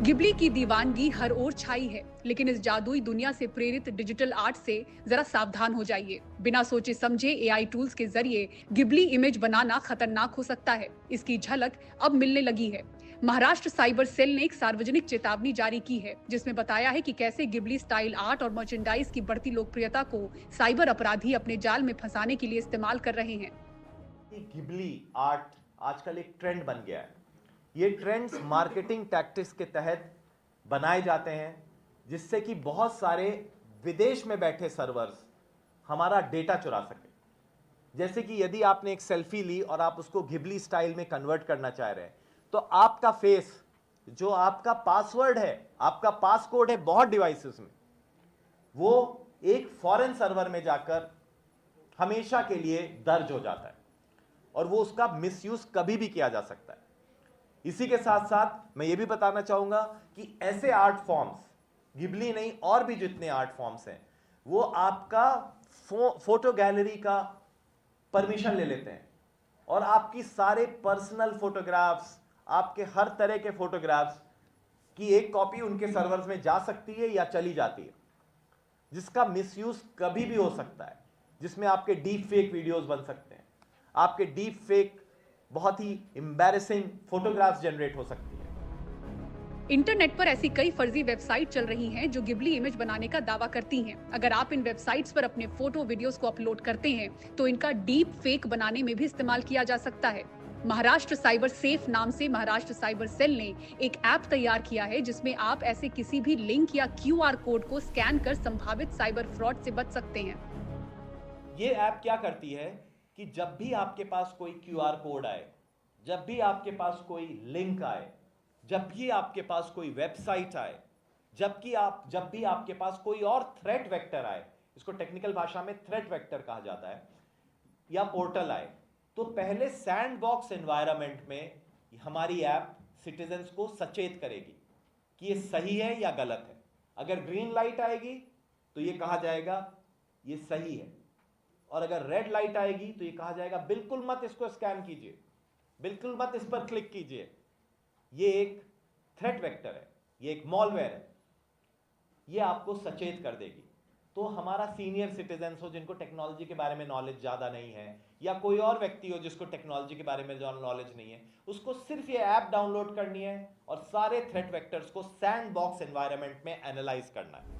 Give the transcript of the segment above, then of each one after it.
Ghibli की दीवानगी हर ओर छाई है, लेकिन इस जादुई दुनिया से प्रेरित डिजिटल आर्ट से जरा सावधान हो जाइए। बिना सोचे समझे एआई टूल्स के जरिए गिबली इमेज बनाना खतरनाक हो सकता है। इसकी झलक अब मिलने लगी है। महाराष्ट्र साइबर सेल ने एक सार्वजनिक चेतावनी जारी की है, जिसमें बताया है कि कैसे गिबली स्टाइल आर्ट और मर्चेंडाइज की बढ़ती लोकप्रियता को साइबर अपराधी अपने जाल में फंसाने के लिए इस्तेमाल कर रहे हैं। गिबली आर्ट आजकल एक ट्रेंड बन गया है। ये ट्रेंड्स मार्केटिंग टैक्टिक्स के तहत बनाए जाते हैं, जिससे कि बहुत सारे विदेश में बैठे सर्वर्स हमारा डेटा चुरा सके। जैसे कि यदि आपने एक सेल्फी ली और आप उसको घिबली स्टाइल में कन्वर्ट करना चाह रहे हैं, तो आपका फेस, जो आपका पासवर्ड है, आपका पासकोड है बहुत डिवाइसेस में, वो एक फॉरेन सर्वर में जाकर हमेशा के लिए दर्ज हो जाता है और वो उसका मिसयूज कभी भी किया जा सकता है। इसी के साथ साथ मैं ये भी बताना चाहूंगा कि ऐसे आर्ट फॉर्म्स, गिबली नहीं और भी जितने आर्ट फॉर्म्स हैं, वो आपका फोटो गैलरी का परमिशन ले लेते हैं और आपकी सारे पर्सनल फोटोग्राफ्स, आपके हर तरह के फोटोग्राफ्स की एक कॉपी उनके सर्वर्स में जा सकती है या चली जाती है, जिसका मिसयूज कभी भी हो सकता है, जिसमें आपके डीप फेक वीडियोस बन सकते हैं, आपके डीप फेक बहुत ही एम्बैरेसिंग फोटोग्राफ्स जनरेट हो सकती है। इंटरनेट पर ऐसी कई फर्जी वेबसाइट चल रही हैं जो गिबली इमेज बनाने का दावा करती हैं। अगर आप इन वेबसाइट्स पर अपने फोटो वीडियोस को अपलोड करते हैं तो इनका डीप फेक बनाने में भी इस्तेमाल किया जा सकता है। महाराष्ट्र साइबर सेफ नाम से महाराष्ट्र साइबर सेल ने एक ऐप तैयार किया है, जिसमें आप ऐसे किसी भी लिंक या क्यूआर कोड को स्कैन कर संभावित साइबर फ्रॉड से बच सकते हैं। ये ऐप क्या करती है कि जब भी आपके पास कोई क्यूआर कोड आए, जब भी आपके पास कोई लिंक आए, जब भी आपके पास कोई वेबसाइट आए, जब भी आपके पास कोई और थ्रेट वेक्टर आए, इसको टेक्निकल भाषा में थ्रेट वेक्टर कहा जाता है, या पोर्टल आए, तो पहले सैंडबॉक्स एनवायरनमेंट में हमारी ऐप सिटीजन्स को सचेत करेगी कि ये सही है या गलत है। अगर ग्रीन लाइट आएगी तो ये कहा जाएगा ये सही है, और अगर रेड लाइट आएगी तो ये कहा जाएगा बिल्कुल मत इसको स्कैन कीजिए, बिल्कुल मत इस पर क्लिक कीजिए। ये एक थ्रेट वेक्टर है, ये एक मॉलवेयर है, ये आपको सचेत कर देगी। तो हमारा सीनियर सिटीजन्स हो जिनको टेक्नोलॉजी के बारे में नॉलेज ज़्यादा नहीं है, या कोई और व्यक्ति हो जिसको टेक्नोलॉजी के बारे में नॉलेज नहीं है, उसको सिर्फ ये ऐप डाउनलोड करनी है और सारे थ्रेट वेक्टर्स को सैंडबॉक्स एनवायरनमेंट में एनालाइज करना है।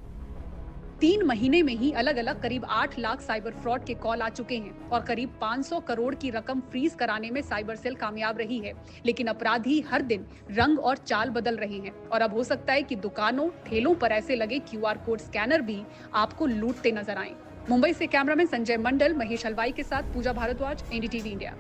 3 महीने में ही अलग अलग करीब 8 लाख साइबर फ्रॉड के कॉल आ चुके हैं और करीब 500 करोड़ की रकम फ्रीज कराने में साइबर सेल कामयाब रही है। लेकिन अपराधी हर दिन रंग और चाल बदल रहे हैं और अब हो सकता है कि दुकानों, ठेलों पर ऐसे लगे क्यूआर कोड स्कैनर भी आपको लूटते नजर आए। मुंबई से कैमरामैन संजय मंडल, महेश हलवाई के साथ पूजा भारद्वाज, एनडीटीवी इंडिया।